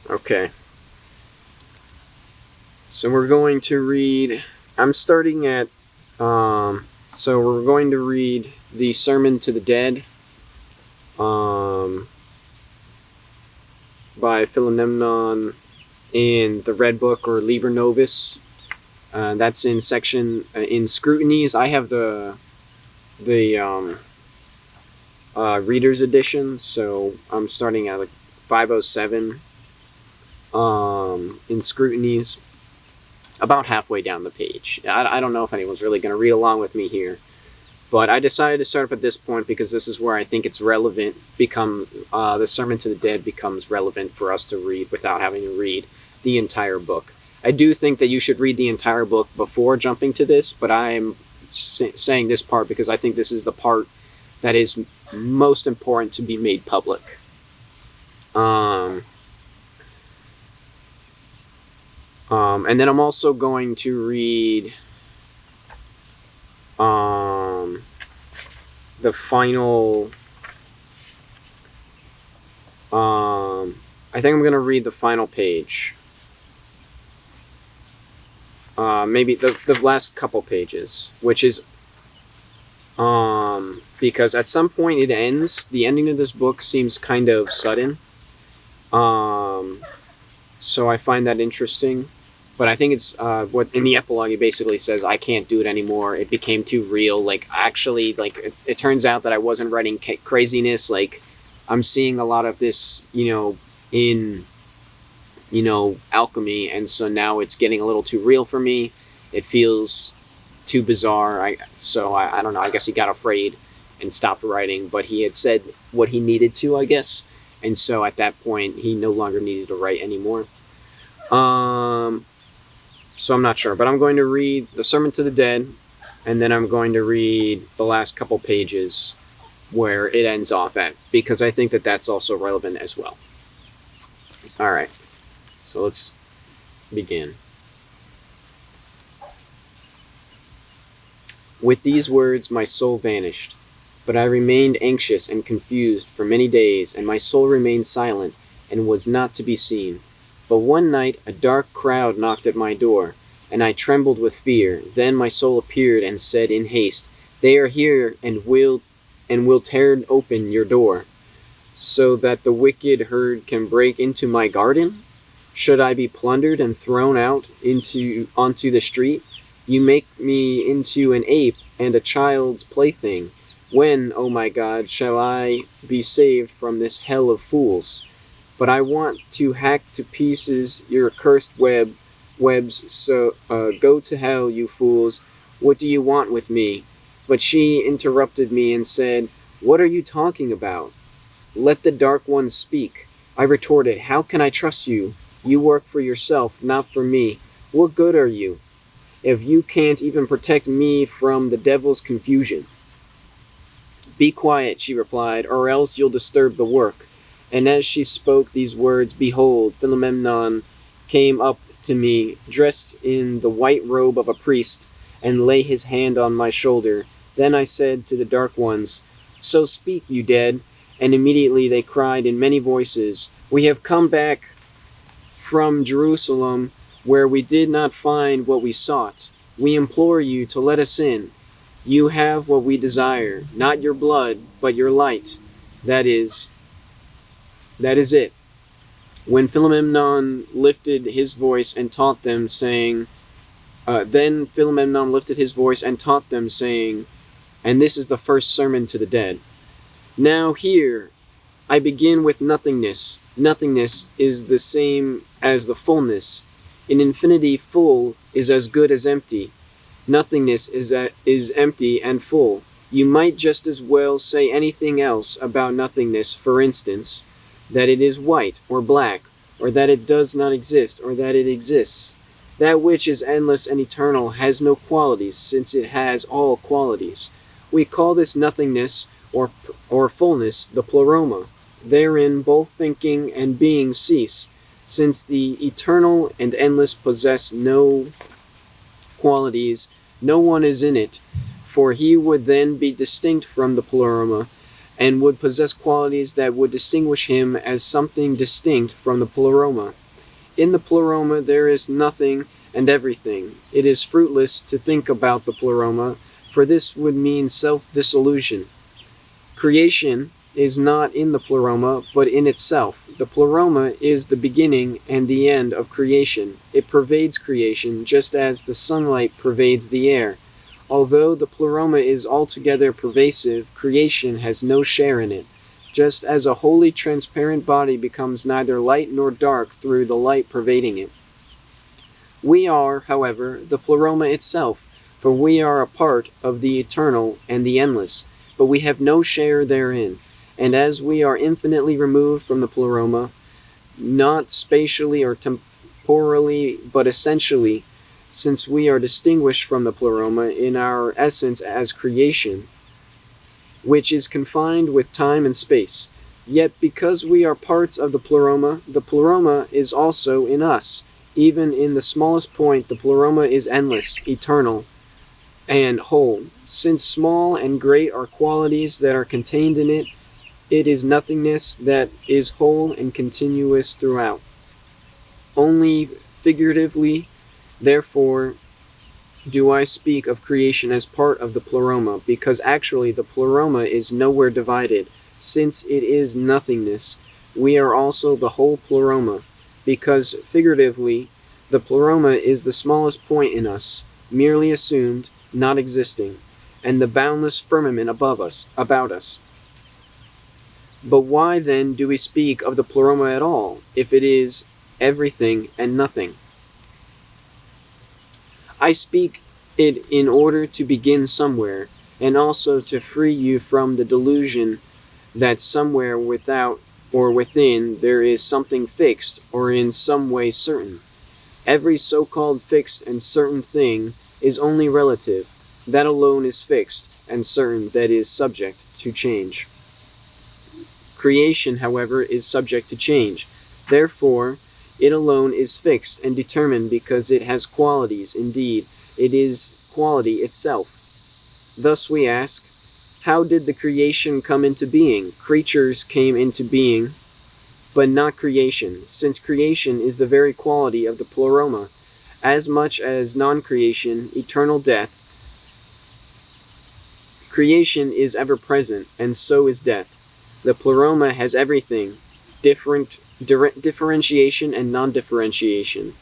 Okay. So we're going to read. I'm starting at. So we're going to read the Sermon to the Dead. By Philemon in the Red Book or Liber Novus. That's in section in scrutinies. I have the reader's edition, so I'm starting at like 507 in scrutinies, about halfway down the page. I don't know if anyone's really going to read along with me here, but I decided to start up at this point because this is where I think it's relevant. The Sermon to the Dead becomes relevant for us to read without having to read the entire book. I do think that you should read the entire book before jumping to this, but I'm saying this part because I think this is the part that is most important to be made public. And then I'm also going to read the final. I think I'm going to read the final page. Maybe the last couple pages, which is because at some point it ends. The ending of this book seems kind of sudden. So I find that interesting. But I think it's what in the epilogue he basically says, I can't do it anymore. It became too real. Like, actually, like it turns out that I wasn't writing craziness. Like, I'm seeing a lot of this, in, alchemy. And so now it's getting a little too real for me. It feels too bizarre. I don't know. I guess he got afraid and stopped writing. But he had said what he needed to, I guess. And so at that point, he no longer needed to write anymore. So I'm not sure, but I'm going to read the Sermon to the Dead, and then I'm going to read the last couple pages where it ends off at, because I think that that's also relevant as well. All right, so let's begin. With these words, my soul vanished, but I remained anxious and confused for many days, and my soul remained silent and was not to be seen. But one night a dark crowd knocked at my door, and I trembled with fear. Then my soul appeared and said in haste, They are here and will tear open your door, so that the wicked herd can break into my garden? Should I be plundered and thrown out onto the street? You make me into an ape and a child's plaything. When, O my God, shall I be saved from this hell of fools? But I want to hack to pieces your accursed webs, so go to hell, you fools. What do you want with me? But she interrupted me and said, What are you talking about? Let the Dark One speak. I retorted, How can I trust you? You work for yourself, not for me. What good are you, if you can't even protect me from the devil's confusion? Be quiet, she replied, or else you'll disturb the work. And as she spoke these words, behold, Philemon came up to me, dressed in the white robe of a priest, and lay his hand on my shoulder. Then I said to the Dark Ones, So speak, you dead. And immediately they cried in many voices, We have come back from Jerusalem, where we did not find what we sought. We implore you to let us in. You have what we desire, not your blood, but your light. That is it. When Philemon lifted his voice and taught them, saying, And this is the first sermon to the dead. Now here, I begin with nothingness. Nothingness is the same as the fullness. An infinity full is as good as empty. Nothingness is empty and full. You might just as well say anything else about nothingness, for instance, that it is white or black, or that it does not exist, or that it exists. That which is endless and eternal has no qualities, since it has all qualities. We call this nothingness or fullness the pleroma. Therein both thinking and being cease, since the eternal and endless possess no qualities. No one is in it, for he would then be distinct from the pleroma, and would possess qualities that would distinguish him as something distinct from the Pleroma. In the Pleroma there is nothing and everything. It is fruitless to think about the Pleroma, for this would mean self-dissolution. Creation is not in the Pleroma, but in itself. The Pleroma is the beginning and the end of creation. It pervades creation, just as the sunlight pervades the air. Although the Pleroma is altogether pervasive, creation has no share in it, just as a wholly transparent body becomes neither light nor dark through the light pervading it. We are, however, the Pleroma itself, for we are a part of the eternal and the endless, but we have no share therein. And as we are infinitely removed from the Pleroma, not spatially or temporally, but essentially, since we are distinguished from the Pleroma in our essence as creation, which is confined with time and space. Yet because we are parts of the Pleroma is also in us. Even in the smallest point, the Pleroma is endless, eternal, and whole. Since small and great are qualities that are contained in it, it is nothingness that is whole and continuous throughout. Only figuratively, therefore, do I speak of creation as part of the Pleroma, because actually the Pleroma is nowhere divided. Since it is nothingness, we are also the whole Pleroma, because figuratively, the Pleroma is the smallest point in us, merely assumed, not existing, and the boundless firmament above us, about us. But why then do we speak of the Pleroma at all, if it is everything and nothing? I speak it in order to begin somewhere, and also to free you from the delusion that somewhere without or within there is something fixed or in some way certain. Every so-called fixed and certain thing is only relative. That alone is fixed and certain, that is subject to change. Creation, however, is subject to change. Therefore, it alone is fixed and determined because it has qualities. Indeed, it is quality itself. Thus we ask, how did the creation come into being? Creatures came into being, but not creation, since creation is the very quality of the Pleroma. As much as non-creation, eternal death, creation is ever present, and so is death. The Pleroma has everything, differentiation and non-differentiation.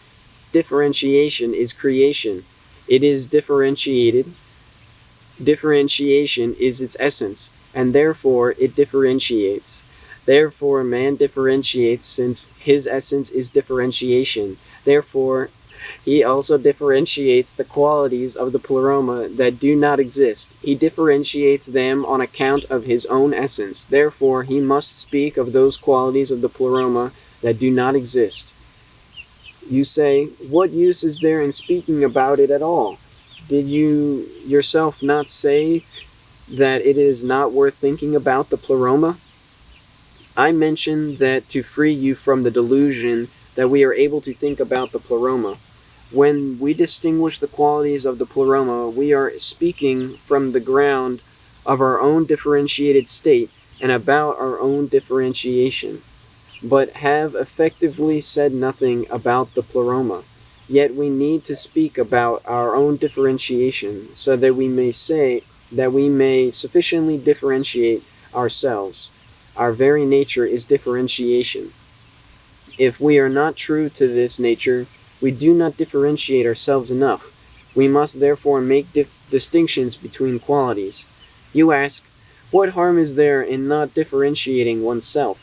Differentiation is creation. It is differentiated. Differentiation is its essence, and therefore it differentiates. Therefore man differentiates, since his essence is differentiation. Therefore he also differentiates the qualities of the Pleroma that do not exist. He differentiates them on account of his own essence. Therefore he must speak of those qualities of the Pleroma that do not exist. You say, what use is there in speaking about it at all? Did you yourself not say that it is not worth thinking about the Pleroma? I mentioned that to free you from the delusion that we are able to think about the Pleroma. When we distinguish the qualities of the Pleroma, we are speaking from the ground of our own differentiated state and about our own differentiation, but have effectively said nothing about the Pleroma. Yet we need to speak about our own differentiation, so that we may sufficiently differentiate ourselves. Our very nature is differentiation. If we are not true to this nature, we do not differentiate ourselves enough. We must therefore make distinctions between qualities. You ask, what harm is there in not differentiating oneself?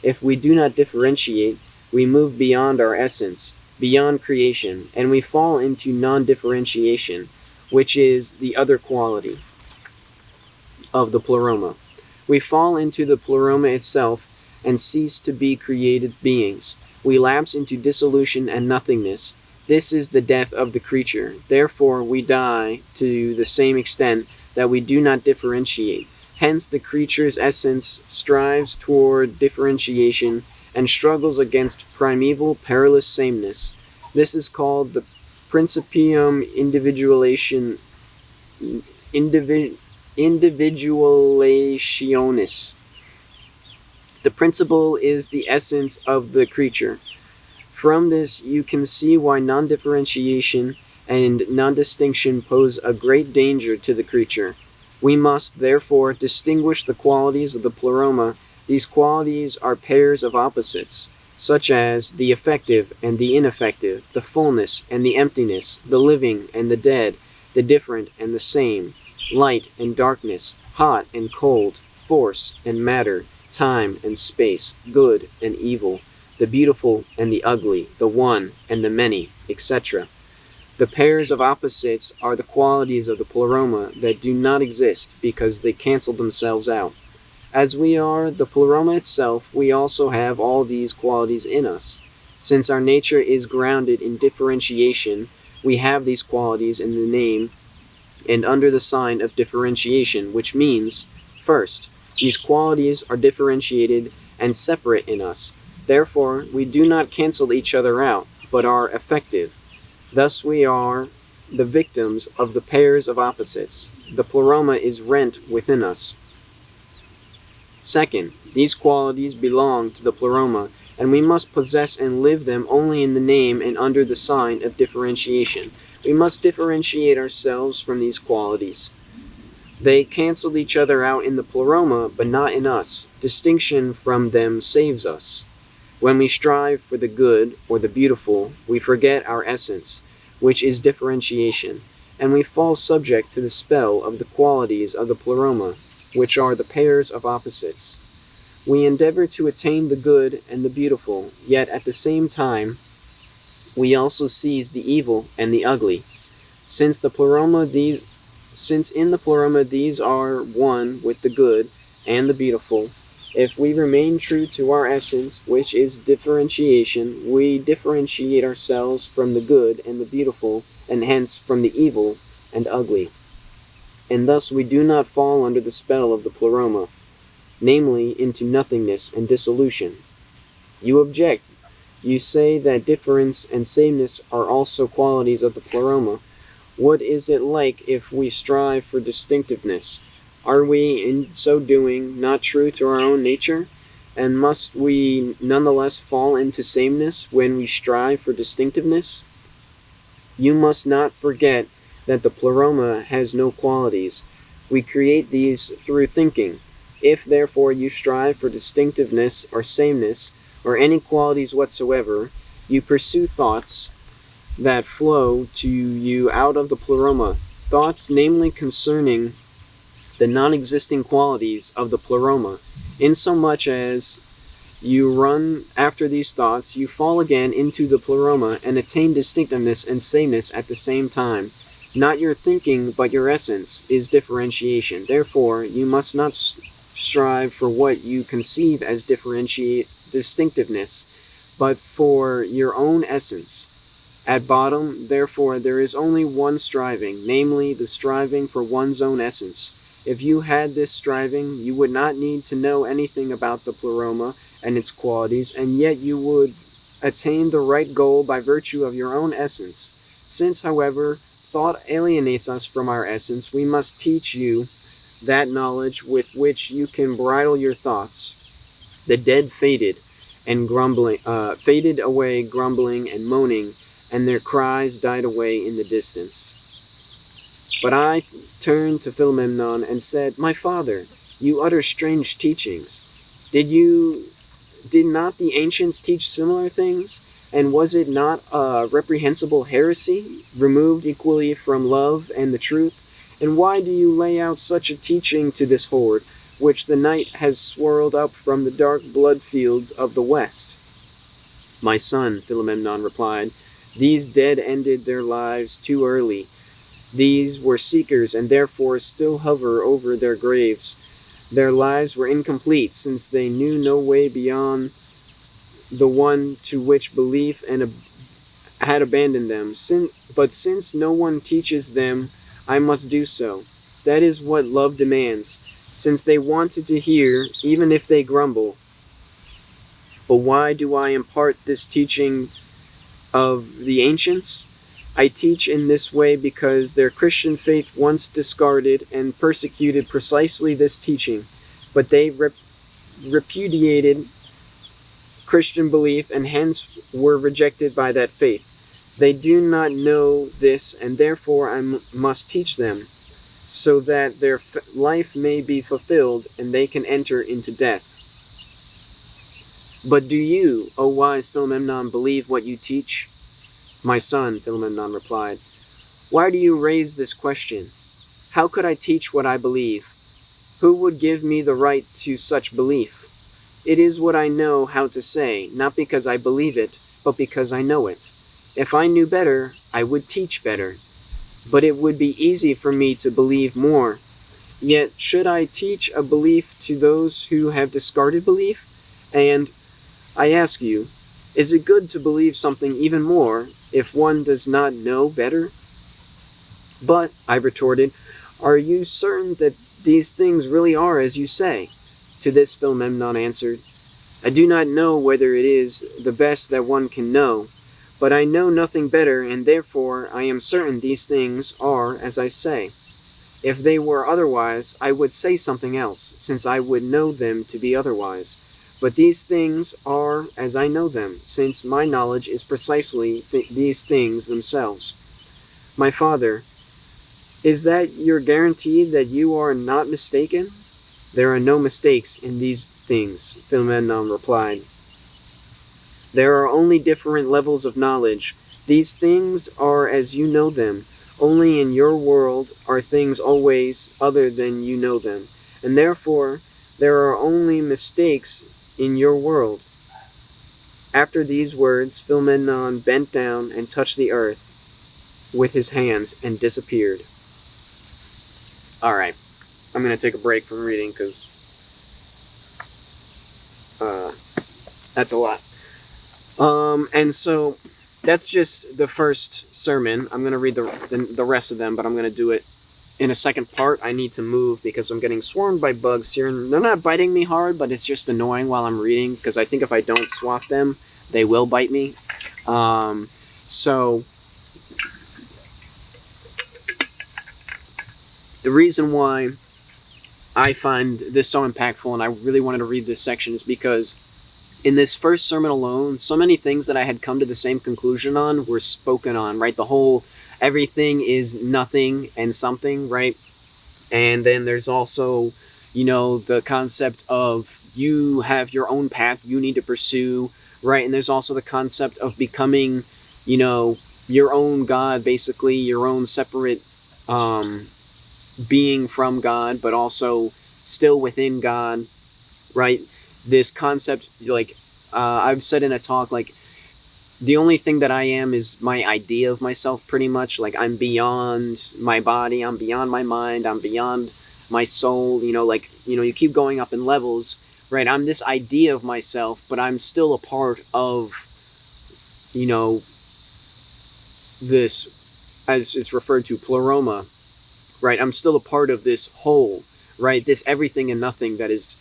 If we do not differentiate, we move beyond our essence, beyond creation, and we fall into non-differentiation, which is the other quality of the Pleroma. We fall into the Pleroma itself and cease to be created beings. We lapse into dissolution and nothingness. This is the death of the creature. Therefore we die to the same extent that we do not differentiate. Hence the creature's essence strives toward differentiation and struggles against primeval perilous sameness. This is called the principium individualationis. The principle is the essence of the creature. From this, you can see why non-differentiation and non-distinction pose a great danger to the creature. We must, therefore, distinguish the qualities of the pleroma. These qualities are pairs of opposites, such as the effective and the ineffective, the fullness and the emptiness, the living and the dead, the different and the same, light and darkness, hot and cold, force and matter, time and space, good and evil, the beautiful and the ugly, the one and the many, etc. The pairs of opposites are the qualities of the pleroma that do not exist because they cancel themselves out. As we are the pleroma itself, we also have all these qualities in us. Since our nature is grounded in differentiation, we have these qualities in the name and under the sign of differentiation, which means, first, these qualities are differentiated and separate in us. Therefore, we do not cancel each other out, but are effective. Thus we are the victims of the pairs of opposites. The pleroma is rent within us. Second, these qualities belong to the pleroma, and we must possess and live them only in the name and under the sign of differentiation. We must differentiate ourselves from these qualities. They cancel each other out in the pleroma, but not in us. Distinction from them saves us. When we strive for the good or the beautiful, we forget our essence, which is differentiation, and we fall subject to the spell of the qualities of the pleroma, which are the pairs of opposites. We endeavor to attain the good and the beautiful, yet at the same time we also seize the evil and the ugly. Since in the pleroma these are one with the good and the beautiful, if we remain true to our essence, which is differentiation, we differentiate ourselves from the good and the beautiful, and hence from the evil and ugly. And thus we do not fall under the spell of the pleroma, namely into nothingness and dissolution. You object. You say that difference and sameness are also qualities of the pleroma. What is it like if we strive for distinctiveness? Are we, in so doing, not true to our own nature? And must we nonetheless fall into sameness when we strive for distinctiveness? You must not forget that the pleroma has no qualities. We create these through thinking. If therefore you strive for distinctiveness or sameness, or any qualities whatsoever, you pursue thoughts that flow to you out of the pleroma, thoughts namely concerning the non-existing qualities of the pleroma. Insomuch as you run after these thoughts, you fall again into the pleroma and attain distinctiveness and sameness at the same time. Not your thinking, but your essence, is differentiation. Therefore, you must not strive for what you conceive as distinctiveness, but for your own essence. At bottom, therefore, there is only one striving, namely the striving for one's own essence. If you had this striving, you would not need to know anything about the pleroma and its qualities, and yet you would attain the right goal by virtue of your own essence. Since, however, thought alienates us from our essence, we must teach you that knowledge with which you can bridle your thoughts. The dead faded away grumbling and moaning, and their cries died away in the distance. But I turned to Philomemnon and said, "My father, you utter strange teachings. Did not the ancients teach similar things? And was it not a reprehensible heresy, removed equally from love and the truth? And why do you lay out such a teaching to this horde, which the night has swirled up from the dark blood fields of the west?" "My son," Philomemnon replied, "these dead ended their lives too early. These were seekers, and therefore still hover over their graves. Their lives were incomplete, since they knew no way beyond the one to which belief had abandoned them. But since no one teaches them, I must do so. That is what love demands, since they wanted to hear, even if they grumble. But why do I impart this teaching of the ancients? I teach in this way because their Christian faith once discarded and persecuted precisely this teaching, but they repudiated Christian belief and hence were rejected by that faith. They do not know this, and therefore I must teach them, so that their life may be fulfilled and they can enter into death. But do you, O wise Philemon, believe what you teach? My son, Philemon replied, why do you raise this question? How could I teach what I believe? Who would give me the right to such belief? It is what I know how to say, not because I believe it, but because I know it. If I knew better, I would teach better. But it would be easy for me to believe more. Yet should I teach a belief to those who have discarded belief? And I ask you, is it good to believe something even more if one does not know better? But, I retorted, are you certain that these things really are as you say? To this Philemon answered, I do not know whether it is the best that one can know, but I know nothing better, and therefore I am certain these things are as I say. If they were otherwise, I would say something else, since I would know them to be otherwise. But these things are as I know them, since my knowledge is precisely these things themselves. My father, is that your guarantee that you are not mistaken? There are no mistakes in these things, Philemon replied. There are only different levels of knowledge. These things are as you know them. Only in your world are things always other than you know them, and therefore there are only mistakes in your world. After these words, Philemon bent down and touched the earth with his hands and disappeared. Alright, I'm going to take a break from reading because that's a lot. And so that's just the first sermon. I'm going to read the rest of them, but I'm going to do it in a second part. I need to move because I'm getting swarmed by bugs here. And they're not biting me hard, but it's just annoying while I'm reading because I think if I don't swat them, they will bite me. So the reason why I find this so impactful and I really wanted to read this section is because in this first sermon alone, so many things that I had come to the same conclusion on were spoken on, right? The whole everything is nothing and something, right? And then there's also, the concept of you have your own path you need to pursue, right? And there's also the concept of becoming, your own God, basically, your own separate being from God, but also still within God, right? This concept, I've said in a talk, the only thing that I am is my idea of myself, pretty much. I'm beyond my body, I'm beyond my mind, I'm beyond my soul, you keep going up in levels, right? I'm this idea of myself, but I'm still a part of, this, as it's referred to, pleroma, right? I'm still a part of this whole, right? This everything and nothing that is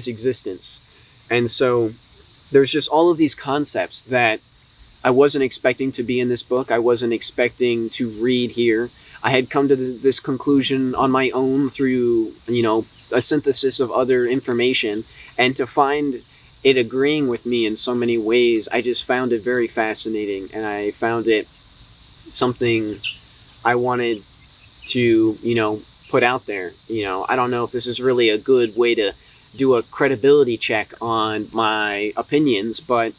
existence. And so there's just all of these concepts that I wasn't expecting to be in this book. I wasn't expecting to read here. I had come to this conclusion on my own through, a synthesis of other information. And to find it agreeing with me in so many ways, I just found it very fascinating. And I found it something I wanted to, put out there. I don't know if this is really a good way to do a credibility check on my opinions, but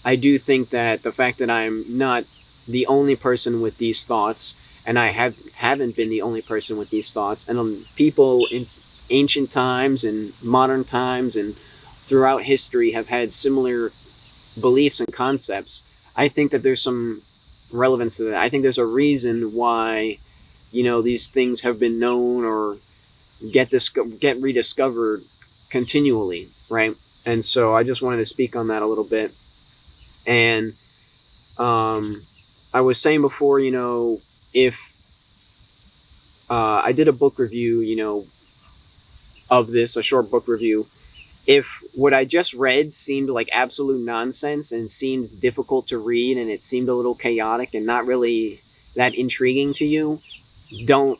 I do think that the fact that I'm not the only person with these thoughts, and I haven't been the only person with these thoughts, and people in ancient times and modern times and throughout history have had similar beliefs and concepts, I think that there's some relevance to that. I think there's a reason why, these things have been known or get rediscovered continually, right? And so I just wanted to speak on that a little bit. And I was saying before, if I did a book review, of this, a short book review, if what I just read seemed like absolute nonsense and seemed difficult to read and it seemed a little chaotic and not really that intriguing to you, don't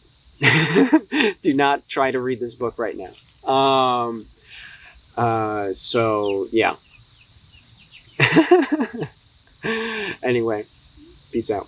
do not try to read this book right now. So yeah. Anyway, peace out.